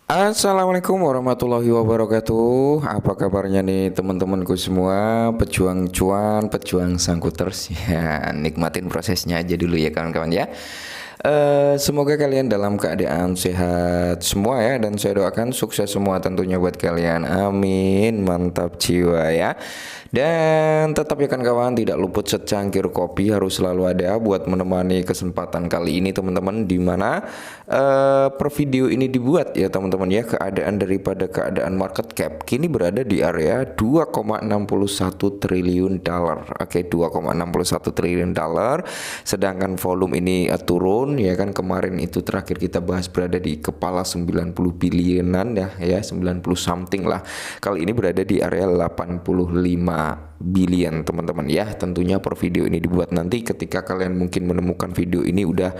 Assalamualaikum warahmatullahi wabarakatuh. Apa kabarnya nih teman-temanku semua, pejuang cuan, pejuang sangkuters ya. Nikmatin prosesnya aja dulu ya kawan-kawan ya. Semoga kalian dalam keadaan sehat semua ya, dan saya doakan sukses semua tentunya buat kalian. Amin. Mantap jiwa ya. Dan tetap ya kawan-kawan, tidak luput secangkir kopi harus selalu ada buat menemani kesempatan kali ini teman-teman, di mana per video ini dibuat ya teman-teman ya. Keadaan market cap kini berada di area 2,61 triliun dolar. Oke, 2,61 triliun dolar. Sedangkan volume ini turun ya kan. Kemarin itu terakhir kita bahas berada di kepala 90 bilionan ya 90 something lah. Kali ini berada di area 85 billion teman-teman ya. Tentunya per video ini dibuat nanti ketika kalian mungkin menemukan video ini udah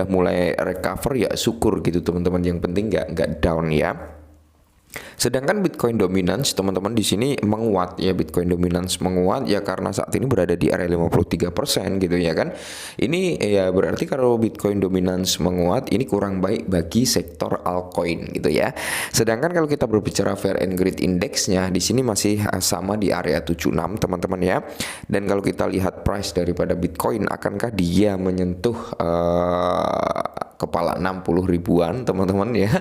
mulai recover ya syukur gitu teman-teman. Yang penting nggak down ya. Sedangkan Bitcoin dominance teman-teman di sini menguat ya. Bitcoin dominance menguat ya karena saat ini berada di area 53% gitu ya kan. Ini ya berarti kalau Bitcoin dominance menguat ini kurang baik bagi sektor altcoin gitu ya. Sedangkan kalau kita berbicara Fair and Greed Index-nya di sini masih sama di area 76 teman-teman ya. Dan kalau kita lihat price daripada Bitcoin, akankah dia menyentuh kepala 60 ribuan teman-teman ya.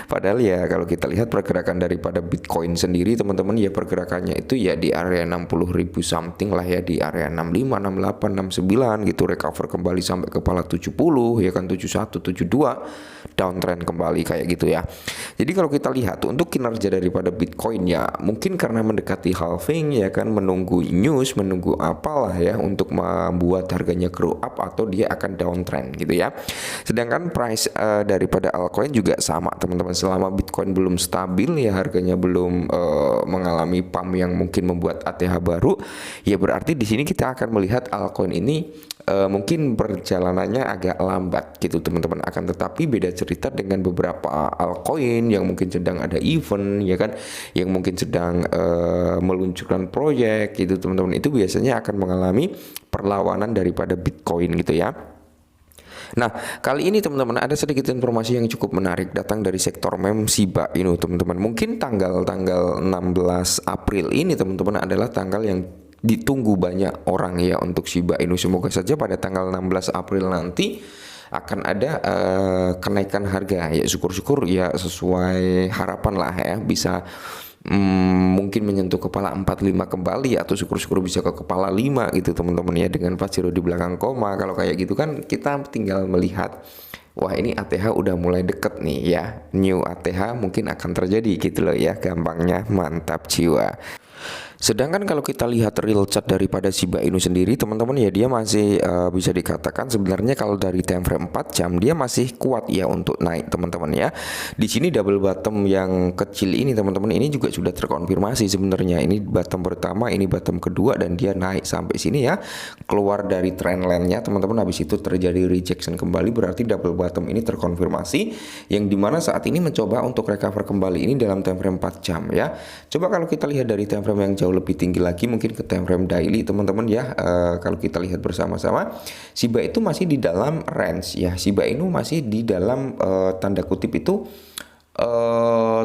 Padahal ya kalau kita lihat pergerakan daripada Bitcoin sendiri teman-teman ya, pergerakannya itu ya di area 60 ribu something lah ya, di area 65, 68, 69 gitu, recover kembali sampai kepala 70 ya kan, 71, 72 downtrend kembali kayak gitu ya. Jadi kalau kita lihat untuk kinerja daripada Bitcoin ya mungkin karena mendekati halving ya kan, menunggu news, menunggu apalah ya untuk membuat harganya grow up atau dia akan downtrend gitu ya. Sedangkan price daripada altcoin juga sama teman-teman. Selama Bitcoin belum stabil ya, harganya belum mengalami pump yang mungkin membuat ATH baru, ya berarti di sini kita akan melihat altcoin ini mungkin perjalanannya agak lambat gitu teman-teman. Akan tetapi beda cerita dengan beberapa altcoin yang mungkin sedang ada event ya kan, yang mungkin sedang meluncurkan proyek gitu teman-teman. Itu biasanya akan mengalami perlawanan daripada Bitcoin gitu ya. Nah, kali ini teman-teman ada sedikit informasi yang cukup menarik datang dari sektor meme Shiba Inu teman-teman. Mungkin tanggal 16 April ini teman-teman adalah tanggal yang ditunggu banyak orang ya untuk Shiba Inu. Semoga saja pada tanggal 16 April nanti akan ada kenaikan harga ya, syukur-syukur ya sesuai harapan lah ya, bisa mungkin menyentuh kepala 45 kembali, atau syukur-syukur bisa ke kepala 5 gitu teman-teman ya, dengan pas zero di belakang koma. Kalau kayak gitu kan kita tinggal melihat, wah ini ATH udah mulai deket nih ya, new ATH mungkin akan terjadi gitu loh ya, gampangnya. Mantap jiwa. Sedangkan kalau kita lihat real chart daripada Shiba Inu sendiri teman-teman ya, dia masih bisa dikatakan sebenarnya kalau dari time frame 4 jam dia masih kuat ya untuk naik teman-teman ya. Di sini double bottom yang kecil ini teman-teman, ini juga sudah terkonfirmasi sebenarnya. Ini bottom pertama, ini bottom kedua, dan dia naik sampai sini ya, keluar dari trendline-nya teman-teman. Habis itu terjadi rejection kembali, berarti double bottom ini terkonfirmasi, yang dimana saat ini mencoba untuk recover kembali ini dalam time frame 4 jam ya. Coba kalau kita lihat dari time frame yang jauh lebih tinggi lagi, mungkin ke time frame daily teman-teman ya. Kalau kita lihat bersama-sama, Shiba itu masih di dalam range ya. Shiba Inu masih di dalam tanda kutip itu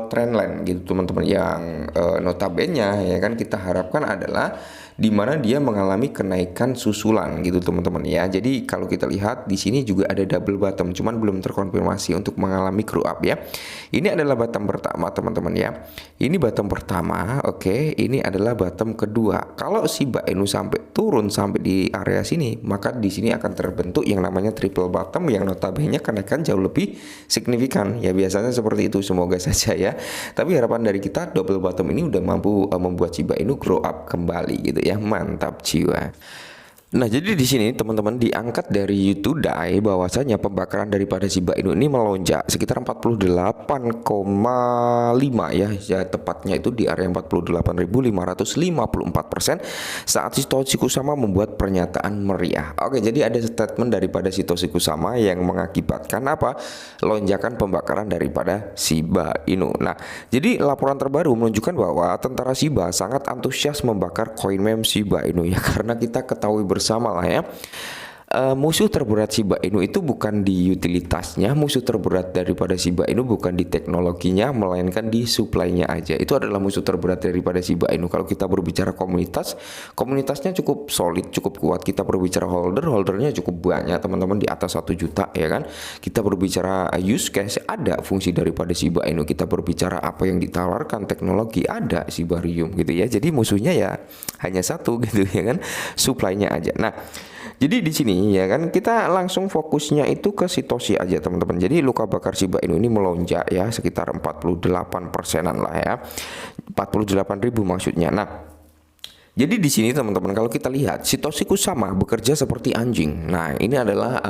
trendline gitu teman-teman, yang notabene ya kan kita harapkan adalah di mana dia mengalami kenaikan susulan gitu teman-teman ya. Jadi kalau kita lihat di sini juga ada double bottom, cuman belum terkonfirmasi untuk mengalami grow up ya. Ini adalah bottom pertama teman-teman ya. Ini bottom pertama, oke. Ini adalah bottom kedua. Kalau Shiba Inu sampai turun sampai di area sini, maka di sini akan terbentuk yang namanya triple bottom, yang notabene kenaikan jauh lebih signifikan ya. Biasanya seperti itu, semoga saja ya. Tapi harapan dari kita double bottom ini udah mampu membuat Shiba Inu grow up kembali gitu ya. Mantap jiwa. Nah, jadi di sini teman-teman diangkat dari Today bahwasanya pembakaran daripada Shiba Inu ini melonjak sekitar 48,5 ya, tepatnya itu di area 48.554% saat Satoshi Kusama membuat pernyataan meriah. Oke, jadi ada statement daripada Satoshi Kusama yang mengakibatkan apa? Lonjakan pembakaran daripada Shiba Inu. Nah, jadi laporan terbaru menunjukkan bahwa tentara Shiba sangat antusias membakar koin meme Shiba Inu ya, karena kita ketahui bersama lah ya, musuh terberat Shiba Inu itu bukan di utilitasnya, musuh terberat daripada Shiba Inu bukan di teknologinya, melainkan di supply-nya aja. Itu adalah musuh terberat daripada Shiba Inu. Kalau kita berbicara komunitas, komunitasnya cukup solid, cukup kuat. Kita berbicara holdernya cukup banyak, teman-teman, di atas 1 juta, ya kan. Kita berbicara use case, ada fungsi daripada Shiba Inu. Kita berbicara apa yang ditawarkan, teknologi, ada Shibarium gitu ya. Jadi musuhnya ya hanya satu gitu ya kan, supply-nya aja. Nah, jadi di sini ya kan kita langsung fokusnya itu ke Satoshi aja, teman-teman. Jadi luka bakar Shiba Inu ini melonjak ya sekitar 48%-an lah ya. 48.000 maksudnya. Nah, jadi di sini teman-teman kalau kita lihat Satoshi Kusama bekerja seperti anjing. Nah, ini adalah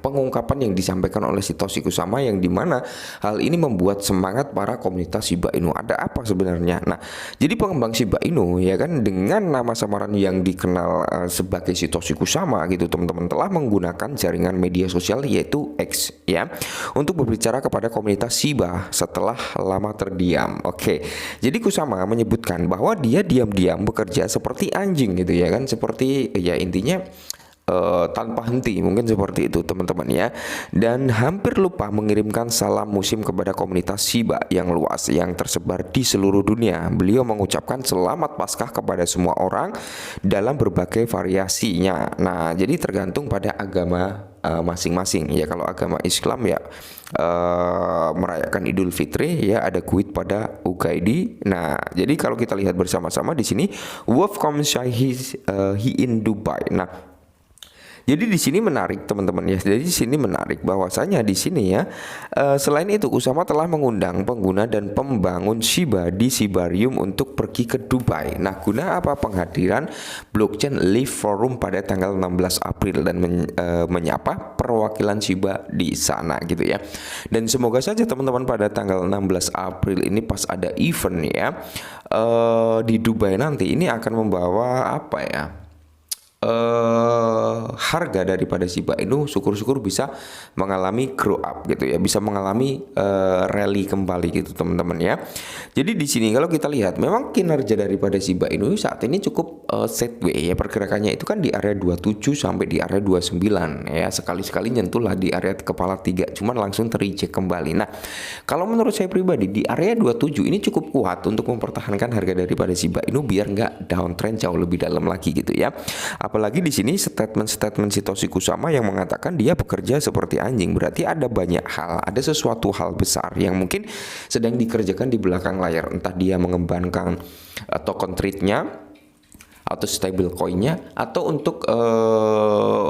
pengungkapan yang disampaikan oleh Satoshi Kusama yang dimana hal ini membuat semangat para komunitas Shiba Inu. Ada apa sebenarnya? Nah, jadi pengembang Shiba Inu ya kan dengan nama samaran yang dikenal sebagai Satoshi Kusama gitu, teman-teman, telah menggunakan jaringan media sosial yaitu X ya untuk berbicara kepada komunitas Shiba setelah lama terdiam. Oke. Jadi Kusama menyebutkan bahwa dia diam-diam bekerja seperti anjing gitu ya kan, seperti ya intinya tanpa henti, mungkin seperti itu teman-teman ya, dan hampir lupa mengirimkan salam musim kepada komunitas Shiba yang luas yang tersebar di seluruh dunia. Beliau mengucapkan selamat Paskah kepada semua orang dalam berbagai variasinya. Nah, jadi tergantung pada agama masing-masing ya. Kalau agama Islam ya merayakan Idul Fitri ya, ada kuit pada Ugaidi. Nah, jadi kalau kita lihat bersama-sama di sini Wolf he in Dubai. Nah, jadi di sini menarik teman-teman ya. Jadi di sini menarik bahwasanya di sini ya selain itu Kusama telah mengundang pengguna dan pembangun Shiba di Shibarium untuk pergi ke Dubai. Nah, guna apa? Penghadiran blockchain Live Forum pada tanggal 16 April dan menyapa perwakilan Shiba di sana gitu ya. Dan semoga saja teman-teman pada tanggal 16 April ini pas ada event ya di Dubai nanti ini akan membawa apa ya? Harga daripada Shiba Inu syukur-syukur bisa mengalami grow up gitu ya, bisa mengalami rally kembali gitu teman-teman ya. Jadi di sini kalau kita lihat memang kinerja daripada Shiba Inu saat ini cukup sideways ya, pergerakannya itu kan di area 27 sampai di area 29 ya, sekali-sekali nyentuh lah di area kepala 3 cuman langsung tereject kembali. Nah, kalau menurut saya pribadi di area 27 ini cukup kuat untuk mempertahankan harga daripada Shiba Inu biar nggak downtrend jauh lebih dalam lagi gitu ya. Apalagi di sini statement Satoshi Kusama yang mengatakan dia bekerja seperti anjing, berarti ada banyak hal, ada sesuatu hal besar yang mungkin sedang dikerjakan di belakang layar, entah dia mengembangkan token trade-nya atau stable coin-nya, atau untuk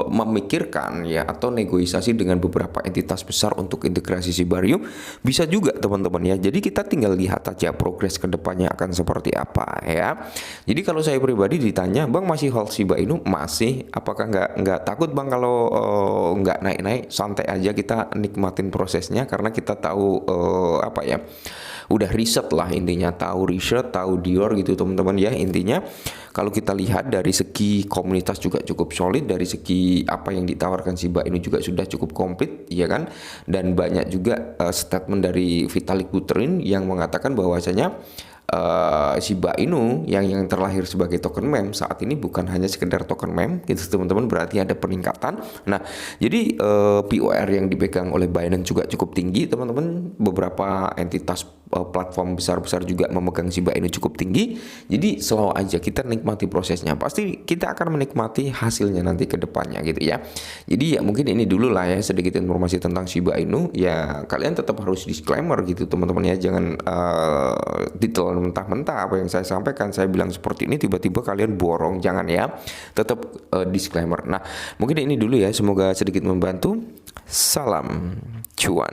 memikirkan ya atau negosiasi dengan beberapa entitas besar untuk integrasi Shibarium, bisa juga teman-teman ya. Jadi kita tinggal lihat aja progres kedepannya akan seperti apa ya. Jadi kalau saya pribadi ditanya, Bang masih hold Shiba Inu? Masih. Apakah nggak takut Bang kalau nggak naik-naik? Santai aja, kita nikmatin prosesnya karena kita tahu udah riset lah intinya, tahu riset, tahu Dior gitu teman-teman ya. Intinya kalau kita lihat dari segi komunitas juga cukup solid, dari segi apa yang ditawarkan Shiba Inu juga sudah cukup komplit ya kan, dan banyak juga statement dari Vitalik Buterin yang mengatakan bahwasanya Shiba Inu yang terlahir sebagai token meme saat ini bukan hanya sekedar token meme gitu teman-teman, berarti ada peningkatan. Nah, jadi POR yang dipegang oleh Binance juga cukup tinggi teman-teman, beberapa entitas platform besar-besar juga memegang Shiba Inu cukup tinggi. Jadi slow aja, kita nikmati prosesnya, pasti kita akan menikmati hasilnya nanti ke depannya gitu ya. Jadi ya mungkin ini dulu lah ya sedikit informasi tentang Shiba Inu ya. Kalian tetap harus disclaimer gitu teman-teman ya, jangan ditelan mentah-mentah apa yang saya sampaikan. Saya bilang seperti ini tiba-tiba kalian borong, jangan ya, tetap disclaimer. Nah, mungkin ini dulu ya, semoga sedikit membantu. Salam cuan.